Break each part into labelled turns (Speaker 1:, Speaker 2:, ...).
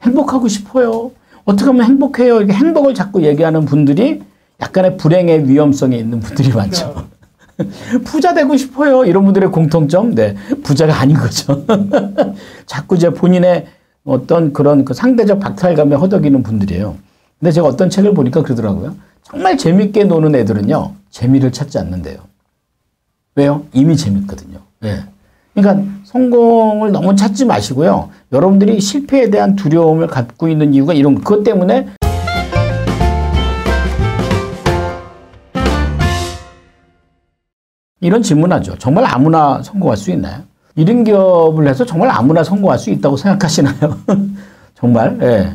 Speaker 1: 행복하고 싶어요. 어떻게 하면 행복해요. 이렇게 행복을 자꾸 얘기하는 분들이 약간의 불행의 위험성이 있는 분들이 많죠. 부자 되고 싶어요. 이런 분들의 공통점, 네, 부자가 아닌 거죠. 자꾸 이제 본인의 어떤 그런 그 상대적 박탈감에 허덕이는 분들이에요. 근데 제가 어떤 책을 보니까 그러더라고요. 정말 재밌게 노는 애들은요, 재미를 찾지 않는데요. 왜요? 이미 재밌거든요. 네. 그러니까 성공을 너무 찾지 마시고요. 여러분들이 실패에 대한 두려움을 갖고 있는 이유가 이런 그것 때문에 이런 질문하죠. 정말 아무나 성공할 수 있나요? 이런 기업을 해서 정말 아무나 성공할 수 있다고 생각하시나요? 정말? 예.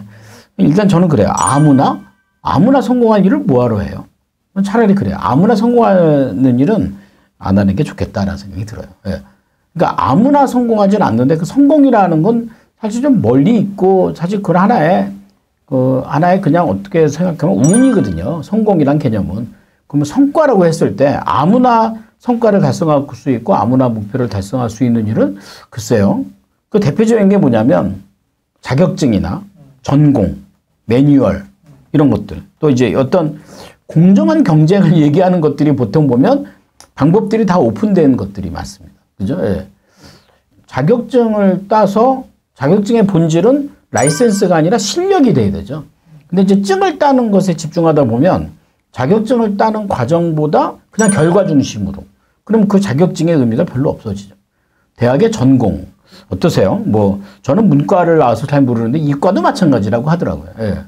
Speaker 1: 일단 저는 그래요. 아무나 성공할 일을 뭐하러 해요? 차라리 그래요. 아무나 성공하는 일은 안 하는 게 좋겠다라는 생각이 들어요. 예. 그러니까 아무나 성공하지는 않는데 그 성공이라는 건 사실 좀 멀리 있고 사실 그건 하나의 그냥 어떻게 생각하면 운이거든요. 성공이란 개념은. 그러면 성과라고 했을 때 아무나 성과를 달성할 수 있고 아무나 목표를 달성할 수 있는 일은 글쎄요. 그 대표적인 게 뭐냐면 자격증이나 전공, 매뉴얼 이런 것들. 또 이제 어떤 공정한 경쟁을 얘기하는 것들이 보통 보면 방법들이 다 오픈된 것들이 많습니다. 그죠? 예. 자격증을 따서 자격증의 본질은 라이센스가 아니라 실력이 돼야 되죠. 근데 이제 증을 따는 것에 집중하다 보면 자격증을 따는 과정보다 그냥 결과 중심으로. 그럼 그 자격증의 의미가 별로 없어지죠. 대학의 전공. 어떠세요? 저는 문과를 나와서 잘 모르는데 이과도 마찬가지라고 하더라고요. 예.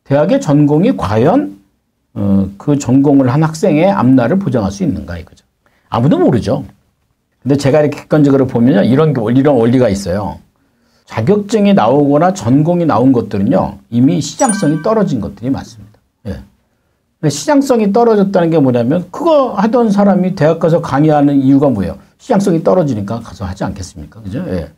Speaker 1: 대학의 전공이 과연, 그 전공을 한 학생의 앞날을 보장할 수 있는가 이거죠. 아무도 모르죠. 근데 제가 이렇게 객관적으로 보면요. 이런 원리가 있어요. 자격증이 나오거나 전공이 나온 것들은요. 이미 시장성이 떨어진 것들이 많습니다. 예. 시장성이 떨어졌다는 게 뭐냐면 그거 하던 사람이 대학 가서 강의하는 이유가 뭐예요? 시장성이 떨어지니까 가서 하지 않겠습니까? 그죠? 예.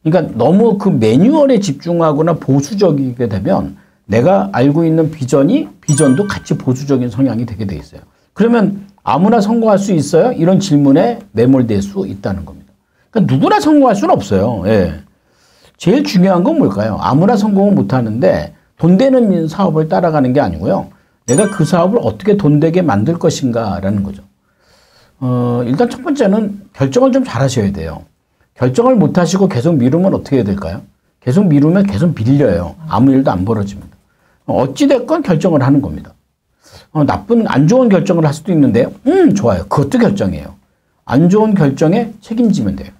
Speaker 1: 그러니까 너무 그 매뉴얼에 집중하거나 보수적이게 되면 내가 알고 있는 비전도 같이 보수적인 성향이 되게 돼 있어요. 그러면 아무나 성공할 수 있어요? 이런 질문에 매몰될 수 있다는 겁니다. 그러니까 누구나 성공할 수는 없어요. 예. 제일 중요한 건 뭘까요? 아무나 성공은 못 하는데 돈 되는 사업을 따라가는 게 아니고요. 내가 그 사업을 어떻게 돈 되게 만들 것인가라는 거죠. 일단 첫 번째는 결정을 좀 잘 하셔야 돼요. 결정을 못 하시고 계속 미루면 어떻게 해야 될까요? 계속 미루면 계속 빌려요. 아무 일도 안 벌어집니다. 어찌됐건 결정을 하는 겁니다. 안 좋은 결정을 할 수도 있는데, 좋아요. 그것도 결정이에요. 안 좋은 결정에 책임지면 돼요.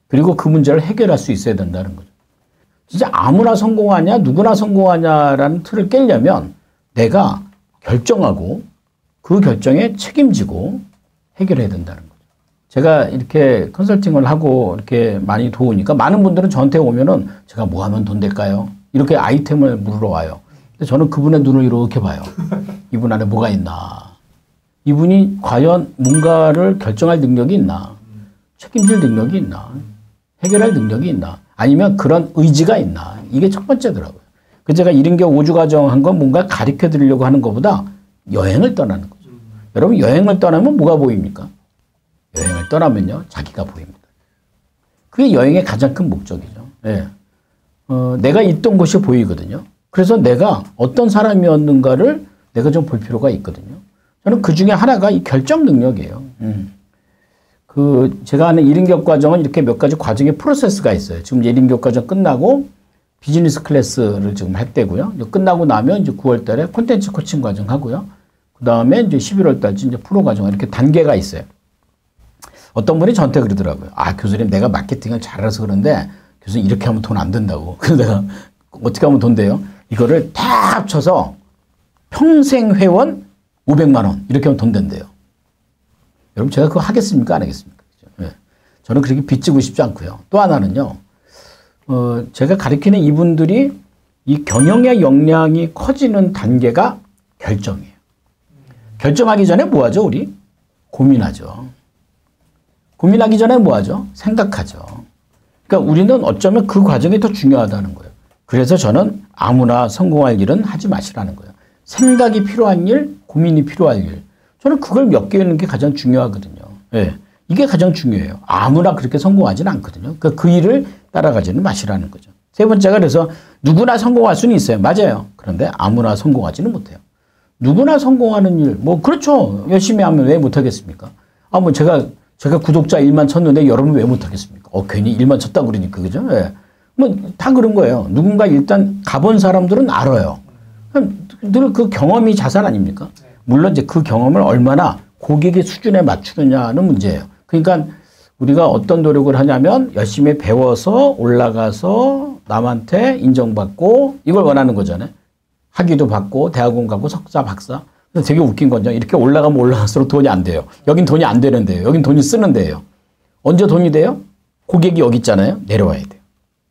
Speaker 1: 그리고 그 문제를 해결할 수 있어야 된다는 거죠. 진짜 아무나 성공하냐, 누구나 성공하냐라는 틀을 깨려면 내가 결정하고 그 결정에 책임지고 해결해야 된다는 거죠. 제가 이렇게 컨설팅을 하고 이렇게 많이 도우니까 많은 분들은 저한테 오면은 제가 뭐 하면 돈 될까요? 이렇게 아이템을 물으러 와요. 근데 저는 그분의 눈을 이렇게 봐요. 이분 안에 뭐가 있나? 이분이 과연 뭔가를 결정할 능력이 있나? 책임질 능력이 있나? 해결할 능력이 있나? 아니면 그런 의지가 있나? 이게 첫 번째더라고요. 그 제가 1인격 5주 과정 한 건 뭔가 가르쳐 드리려고 하는 것보다 여행을 떠나는 거죠. 여러분 여행을 떠나면 뭐가 보입니까? 여행을 떠나면요. 자기가 보입니다. 그게 여행의 가장 큰 목적이죠. 예. 내가 있던 곳이 보이거든요. 그래서 내가 어떤 사람이었는가를 내가 좀 볼 필요가 있거든요. 저는 그 중에 하나가 이 결정 능력이에요. 제가 하는 1인격 과정은 이렇게 몇 가지 과정의 프로세스가 있어요. 지금 1인격 과정 끝나고 비즈니스 클래스를 지금 할 때고요. 끝나고 나면 이제 9월 달에 콘텐츠 코칭 과정 하고요. 그 다음에 이제 11월 달쯤 이제 프로 과정 이렇게 단계가 있어요. 어떤 분이 저한테 그러더라고요. 교수님 내가 마케팅을 잘해서 그런데 교수님 이렇게 하면 돈 안 된다고. 그래서 내가 어떻게 하면 돈 돼요? 이거를 다 합쳐서 평생 회원 500만 원 이렇게 하면 돈 된대요. 여러분 제가 그거 하겠습니까? 안 하겠습니까? 네. 저는 그렇게 빚지고 싶지 않고요. 또 하나는요. 제가 가르치는 이분들이 이 경영의 역량이 커지는 단계가 결정이에요. 결정하기 전에 뭐 하죠, 우리? 고민하죠. 고민하기 전에 뭐 하죠? 생각하죠. 그러니까 우리는 어쩌면 그 과정이 더 중요하다는 거예요. 그래서 저는 아무나 성공할 일은 하지 마시라는 거예요. 생각이 필요한 일, 고민이 필요한 일. 저는 그걸 몇 개 하는 게 가장 중요하거든요. 예. 이게 가장 중요해요. 아무나 그렇게 성공하지는 않거든요. 그러니까 그 일을 따라가지는 마시라는 거죠. 세 번째가 그래서 누구나 성공할 수는 있어요. 맞아요. 그런데 아무나 성공하지는 못해요. 누구나 성공하는 일, 뭐, 그렇죠. 열심히 하면 왜 못하겠습니까? 뭐, 제가 구독자 1만 쳤는데 여러분 왜 못하겠습니까? 괜히 1만 쳤다고 그러니까, 그죠? 예. 뭐, 다 그런 거예요. 누군가 일단 가본 사람들은 알아요. 늘 그 경험이 자산 아닙니까? 물론 이제 그 경험을 얼마나 고객의 수준에 맞추느냐는 문제예요. 그러니까 우리가 어떤 노력을 하냐면 열심히 배워서 올라가서 남한테 인정받고 이걸 원하는 거잖아요. 학위도 받고 대학원 가고 석사, 박사. 근데 되게 웃긴 건요. 이렇게 올라가면 올라갈수록 돈이 안 돼요. 여긴 돈이 안 되는데요. 여긴 돈이 쓰는 데예요. 언제 돈이 돼요? 고객이 여기 있잖아요. 내려와야 돼요.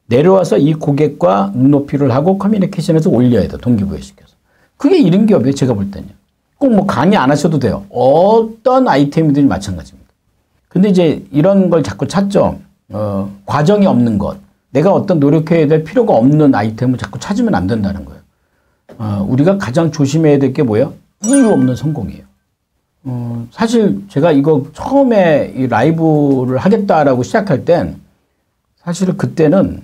Speaker 1: 내려와서 이 고객과 눈높이를 하고 커뮤니케이션에서 올려야 돼요. 동기부여시켜서. 그게 이런 기업이에요. 제가 볼 때는요. 꼭 뭐 강의 안 하셔도 돼요. 어떤 아이템이든 마찬가지입니다. 근데 이제 이런 걸 자꾸 찾죠. 과정이 없는 것. 내가 어떤 노력해야 될 필요가 없는 아이템을 자꾸 찾으면 안 된다는 거예요. 우리가 가장 조심해야 될 게 뭐예요? 이유 없는 성공이에요. 사실 제가 이거 처음에 이 라이브를 하겠다라고 시작할 땐 사실 그때는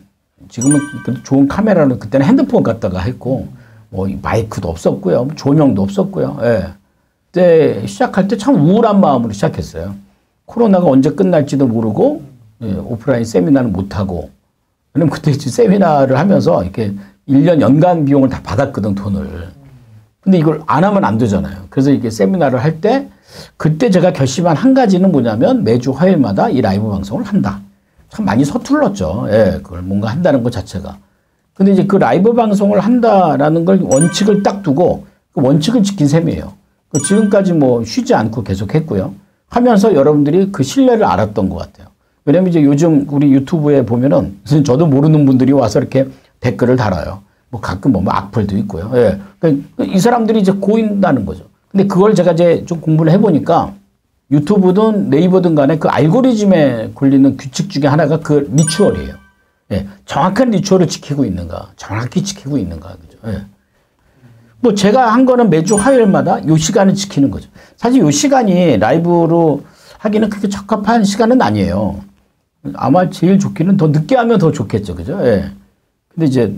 Speaker 1: 지금은 좋은 카메라는 그때는 핸드폰 갖다가 했고 뭐 마이크도 없었고요. 조명도 없었고요. 예. 그때 시작할 때 참 우울한 마음으로 시작했어요. 코로나가 언제 끝날지도 모르고 예, 오프라인 세미나를 못하고 왜냐면 그때 세미나를 하면서 이렇게 1년 연간 비용을 다 받았거든 돈을. 근데 이걸 안 하면 안 되잖아요. 그래서 이게 세미나를 할 때 그때 제가 결심한 한 가지는 뭐냐면 매주 화요일마다 이 라이브 방송을 한다. 참 많이 서툴렀죠. 예, 그걸 뭔가 한다는 것 자체가. 근데 이제 그 라이브 방송을 한다라는 걸 원칙을 딱 두고 그 원칙을 지킨 셈이에요. 지금까지 뭐 쉬지 않고 계속 했고요. 하면서 여러분들이 그 신뢰를 알았던 것 같아요. 왜냐면 이제 요즘 우리 유튜브에 보면은 저도 모르는 분들이 와서 이렇게 댓글을 달아요. 뭐 가끔 뭐 악플도 있고요. 예. 그러니까 이 사람들이 이제 고인다는 거죠. 근데 그걸 제가 이제 좀 공부를 해보니까 유튜브든 네이버든 간에 그 알고리즘에 걸리는 규칙 중에 하나가 그 리추얼이에요. 예. 정확한 리추얼을 지키고 있는가. 정확히 지키고 있는가. 그죠. 예. 뭐 제가 한 거는 매주 화요일마다 요 시간을 지키는 거죠. 사실 요 시간이 라이브로 하기는 그렇게 적합한 시간은 아니에요. 아마 제일 좋기는 더 늦게 하면 더 좋겠죠. 그죠? 예. 근데 이제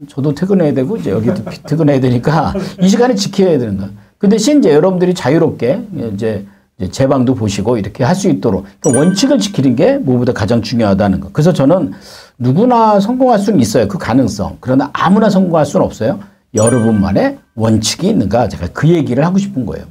Speaker 1: 저도 퇴근해야 되고 이제 여기도 퇴근해야 되니까 이 시간을 지켜야 되는 거야. 그 대신 이제 여러분들이 자유롭게 이제 제 방도 보시고 이렇게 할 수 있도록 그러니까 원칙을 지키는 게 무엇보다 가장 중요하다는 거. 그래서 저는 누구나 성공할 수는 있어요. 그 가능성. 그러나 아무나 성공할 수는 없어요. 여러분만의 원칙이 있는가. 제가 그 얘기를 하고 싶은 거예요.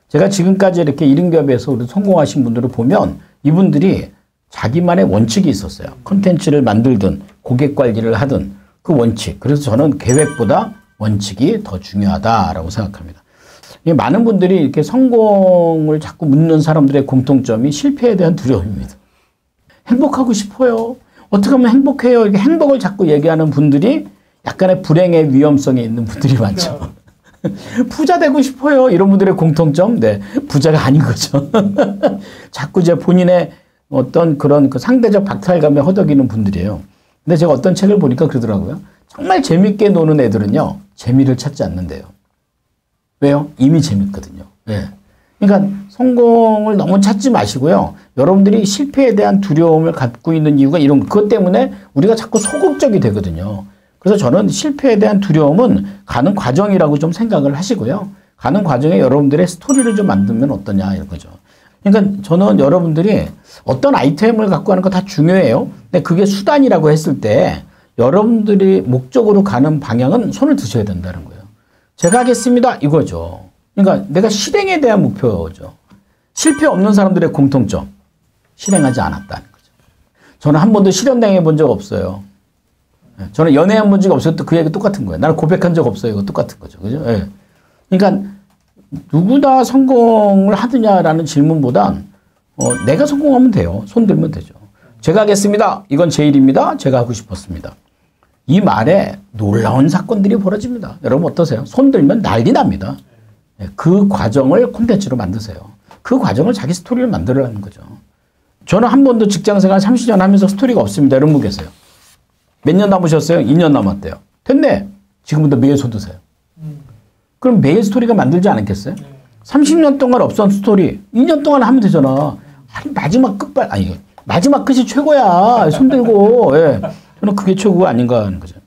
Speaker 1: 제가 지금까지 이렇게 이른 기업에서 성공하신 분들을 보면 이분들이 자기만의 원칙이 있었어요. 콘텐츠를 만들든 고객 관리를 하든 그 원칙. 그래서 저는 계획보다 원칙이 더 중요하다라고 생각합니다. 많은 분들이 이렇게 성공을 자꾸 묻는 사람들의 공통점이 실패에 대한 두려움입니다. 행복하고 싶어요. 어떻게 하면 행복해요. 이렇게 행복을 자꾸 얘기하는 분들이 약간의 불행의 위험성이 있는 분들이 많죠. 부자 되고 싶어요. 이런 분들의 공통점. 네. 부자가 아닌 거죠. 자꾸 이제 본인의 어떤 그런 그 상대적 박탈감에 허덕이는 분들이에요. 근데 제가 어떤 책을 보니까 그러더라고요. 정말 재밌게 노는 애들은요. 재미를 찾지 않는데요. 왜요? 이미 재밌거든요. 네. 그러니까 성공을 너무 찾지 마시고요. 여러분들이 실패에 대한 두려움을 갖고 있는 이유가 이런 그것 때문에 우리가 자꾸 소극적이 되거든요. 그래서 저는 실패에 대한 두려움은 가는 과정이라고 좀 생각을 하시고요. 가는 과정에 여러분들의 스토리를 좀 만들면 어떠냐 이런 거죠. 그러니까 저는 여러분들이 어떤 아이템을 갖고 가는 거 다 중요해요. 근데 그게 수단이라고 했을 때 여러분들이 목적으로 가는 방향은 손을 드셔야 된다는 거예요. 제가 하겠습니다. 이거죠. 그러니까 내가 실행에 대한 목표죠. 실패 없는 사람들의 공통점. 실행하지 않았다는 거죠. 저는 한 번도 실현당해 본 적 없어요. 저는 연애한 본 적이 없어요. 또 그 얘기 똑같은 거예요. 나는 고백한 적 없어요. 이거 똑같은 거죠. 그죠? 예. 그러니까 누구나 성공을 하느냐라는 질문보단 내가 성공하면 돼요. 손 들면 되죠. 제가 하겠습니다. 이건 제 일입니다. 제가 하고 싶었습니다. 이 말에 놀라운 사건들이 벌어집니다. 여러분 어떠세요? 손 들면 난리 납니다. 그 과정을 콘텐츠로 만드세요. 그 과정을 자기 스토리를 만들어라는 거죠. 저는 한 번도 직장생활 30년 하면서 스토리가 없습니다. 이런 분 계세요. 몇 년 남으셨어요? 2년 남았대요. 됐네. 지금부터 매일 손 드세요. 그럼 매일 스토리가 만들지 않았겠어요? 30년 동안 없던 스토리 2년 동안 하면 되잖아. 아니, 마지막 끝이 최고야. 손 들고. 예. 저는 그게 최고가 아닌가 하는 거죠.